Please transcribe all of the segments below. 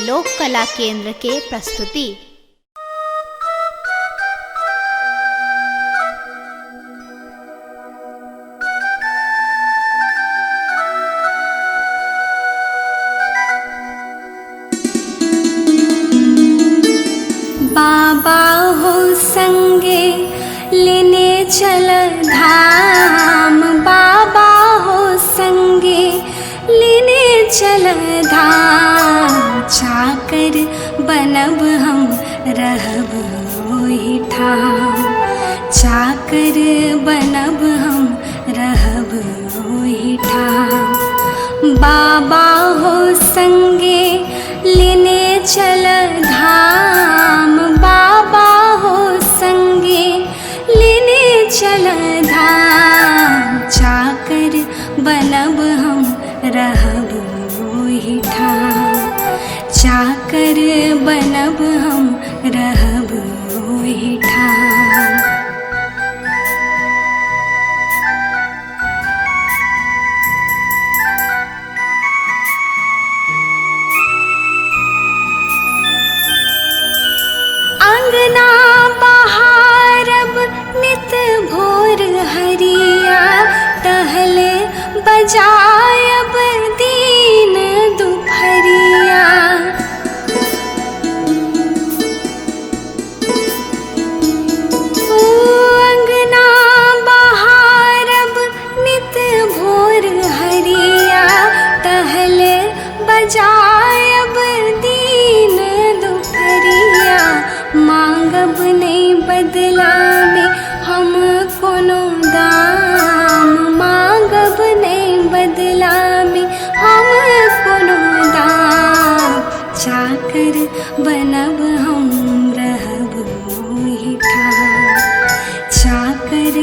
लोक कला केंद्र के प्रस्तुति। बाबा हो संगे लेने चल धाम, बाबा हो संगे लेने चल धाम। चाकर बनब हम रहब ओहि ठाम, चाकर बनब हम रहब ओहि ठाम। बाबा हो संगे लेने चल धाम, बाबा हो संगे लेने चल धाम। चाकर बनब हम रहब ओहि ठाम, चाकर बनब हम रहब ओहि ठाम। अंगना बहारब नित भोर हरिया, टहले बजायब दीन दुपहरिया। अंगना बहारब नित भोर हरिया, टहले बजायब दीन दुपहरिया। मांगब नहीं बदला में हम कोनो दाम, मांगब नहीं बदला में हम कोनो दाम। चाकर बनब हम रहब ओहि ठाम, चाकर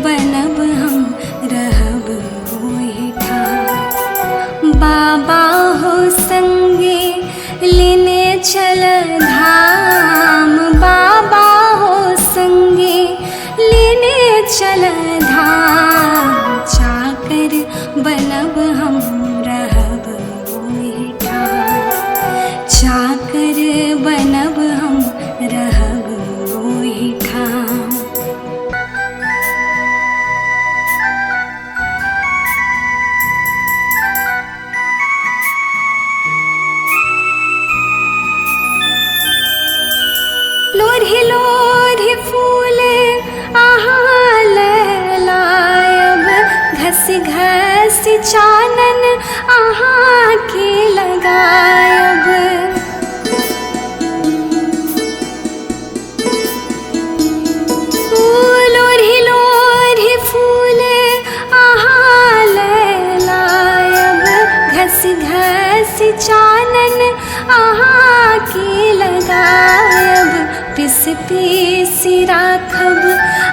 बनब हम रहब ओहि ठाम। बाबा हो संगे लेने चल धाम, बाबा हो संगे लेने चल धाम। चाकर बनब हम रहब ओहि ठाम, चाकर बनब हम रहब ओहि ठाम। लोरहि लोरहि फूल अहाँ लायब, घस घस चानन अहाँ के लगायब। लोरहि लोरहि फूल अहाँ लायब, घस घस चानन अहाँ के लगायब। पिस पिस राखब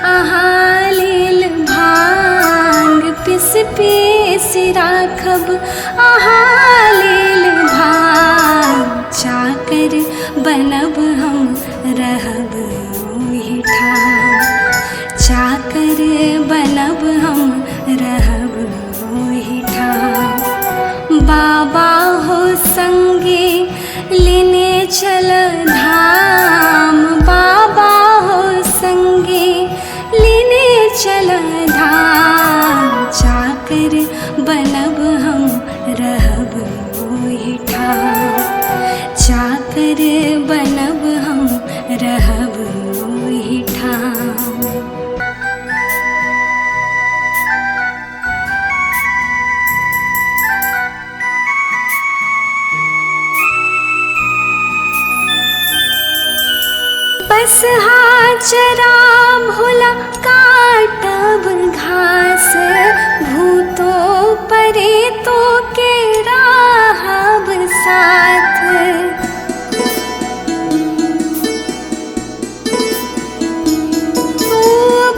अहाँ लेल भांग, पिस पिस राखब अहाँ लेल भांग। चाकर बनब हम रहब ओहि ठाम, चाकर बनब हम रहब ओहि ठाम। बाबा हो संगे लेने चल धाम, बाबा हो संगे लेने चल धाम। चाकर बनब हम रहब ओहि ठाम, चाकर बनब हम रहब ओहि ठाम। बस चरा भोला काटब घास, भूतो परेतो के राहब साथ।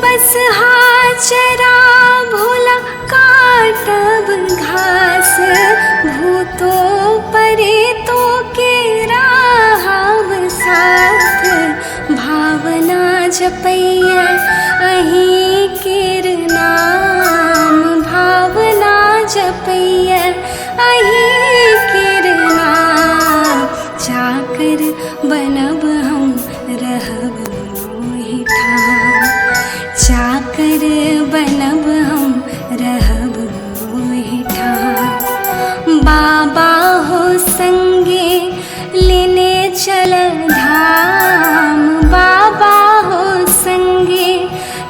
बस चरा भोला काटब घास, भूतो परेतो के राहब साथ। भावना जपैया अहीं केर नाम, भावना जपैया अहीं केर नाम। बाबा हो संगे लेने चल धाम, बाबा हो संगे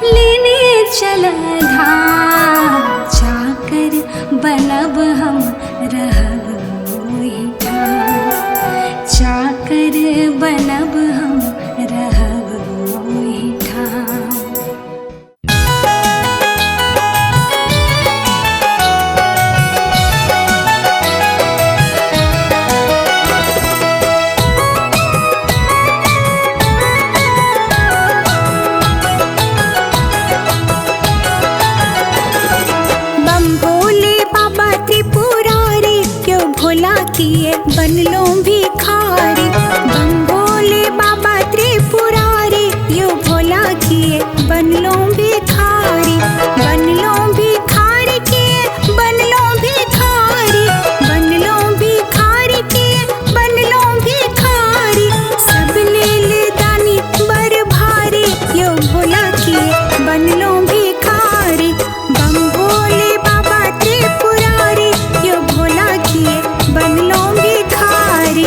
लेने चल धाम। जाकर बनब हम रहब मोहि ठाम, जाकर बनब हम रहब मोहि ठाम। किए बनलो भिखारी, बम भोले बाबा त्रिपुरारी, यो भोला किए बनलो भिखारी, बनलो भिखारी किए बनलो भिखारी, बनलो भिखारी किए बनलो भिखारी। सब लेल दानी बर भारी, यो भोला किए बनलो भिखारी, बम भोले बाबा त्रिपुरारी, यो भोला किए बनलो भिखारी।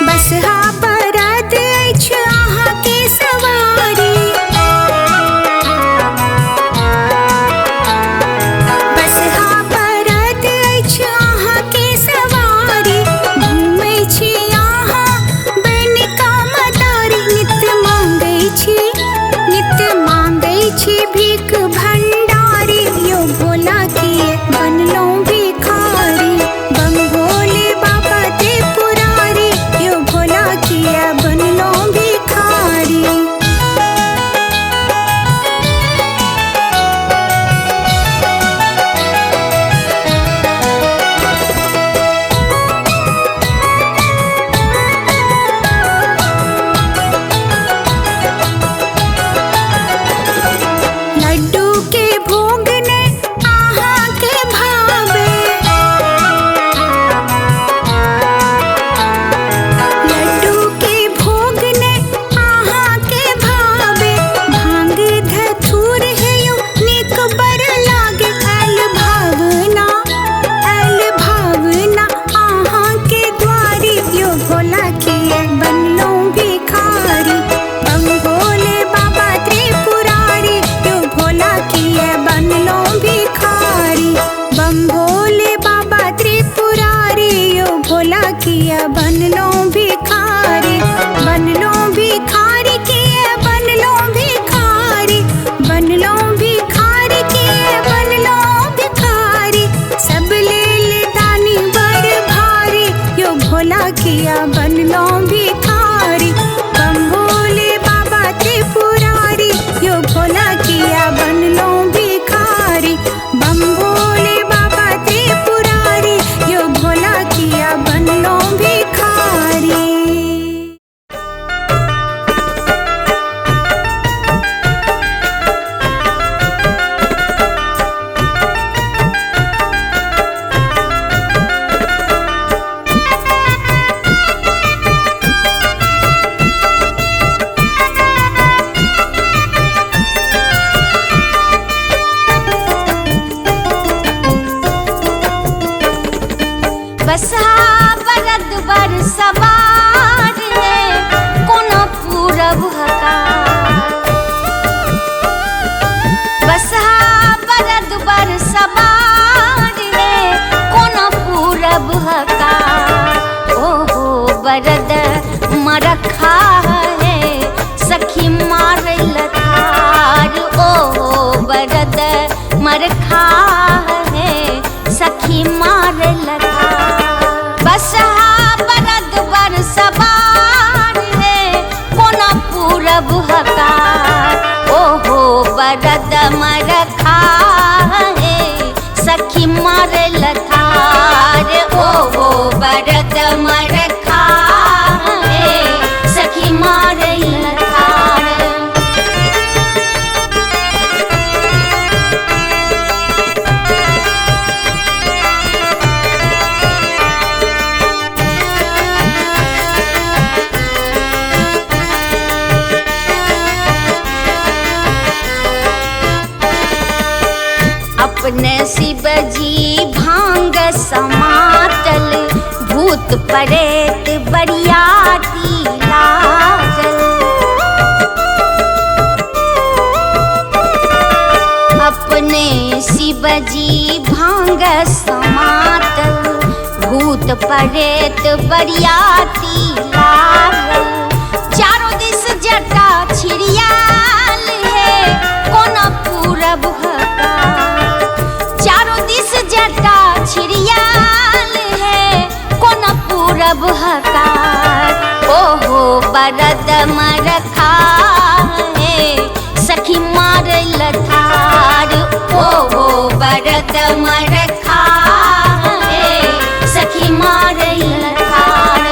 बसहा बरद अछि अहाँ के सवारी, बसहा बरद अछि अहाँ के सवारी। घूमै छी अहाँ बन कामदारी, नित्य मांगै छी भीख भंडारी, यो भोला किए बनलो भिखारी, बम भोले बाबा त्रिपुरारी, यो भोला किए बनलो भिखारी। लड्डू के भोग ने अहाँ के भावे, लड्डू के भोग ने अहाँ के भावे। भांग धतूर है यो नीक बर लागे, ऐल भावना अहाँ के द्वारी, यो भोला किए बनलो भिखारी, बम भोले बाबा त्रिपुरारी, यो भोला किए बनलो भिखारी, बम भोले बाबा त्रिपुरारी, यो भोला किए बनलो भिखारी, बनलो भिखारी किए बनलो भिखारी, बनलो भिखारी किए बनलो भिखारी। सब लेल दानी बर भारी, यो भोला किए बनलो भिखारी, बम भोले बाबा त्रिपुरारी, यो भोला किए बनलो भिखारी, बम भोले बाबा त्रिपुरारी, यो भोला किए बनलो भिखारी। बसहा बरद बर सवार है, कोनो पूरब हकार। बसहा बरद बर सवार है, कोनो पूरब हकार। ओहो बरद मरखा है, सखी मारल थार। ओहो बरद मरखा है, सखी मारल थार। बसहा बरद बर सवार है, कोना पूरब हकार। ओहो बरद मरखा है, सखी मारल थार। ओहो बरद मरखा है, सखी मारल थार। परेत बरियाती लागल। अपने शिवजी भांग समातल, भूत परेत बरियाती लागल। चारों दिस जटा छिड़ियाल है, कोना पूरब हका। चारों दिस जटा छिड़ियाल है, कोना पूरब हका। ओहो बरद मरखा है, सखी मारल थार। ओहो बरद मरखा है, सखी मारल थार।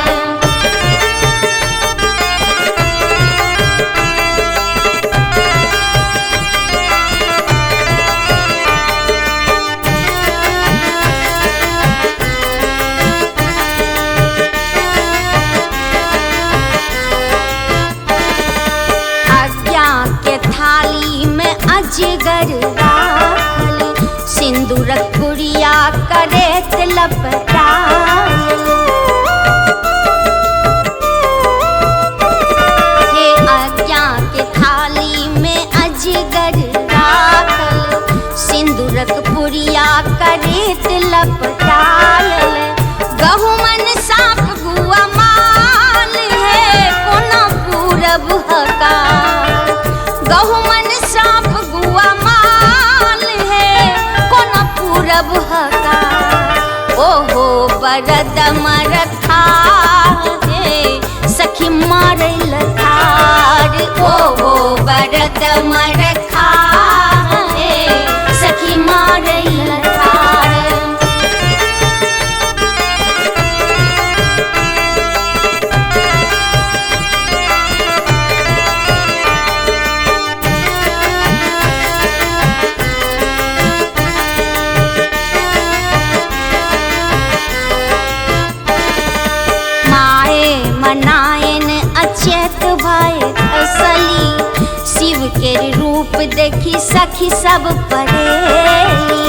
थाली में अजगर राखल, सिंदूरक पुड़िया करेत लपटायल। हे आज्ञा के थाली में अजगर राखल, सिंदूरक पुड़िया करेत लपटायल। गहुमन साप गुआ माल है, कोना पूरब हका। गहुमन साप गुआ माल है, कोना पूरब हका। ओहो बरद मरखा है, सखी मारल थार। ओहो बरद मरखा है, सखी मारल थार। मनायन अचेत भय असली, शिव के रूप देखी सखी सब परेली।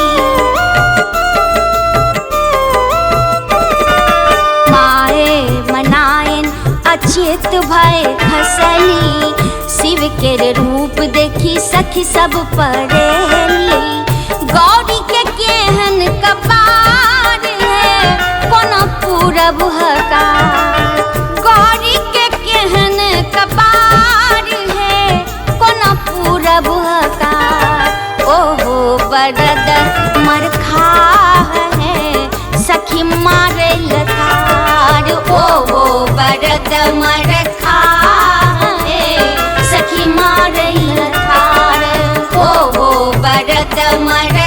माए मनायन अचेत भय खसली, शिव के रूप देखी सखी सब परेली। गौरी के केहन कपार है, कोना पूरब हका। गौरी के केहन कपार है, कोना पूरब हका। ओहो बरद मरखा है, सखी मारल थार। ओहो बरद मरखा है, सखी मारल थार। ओहो बरद मर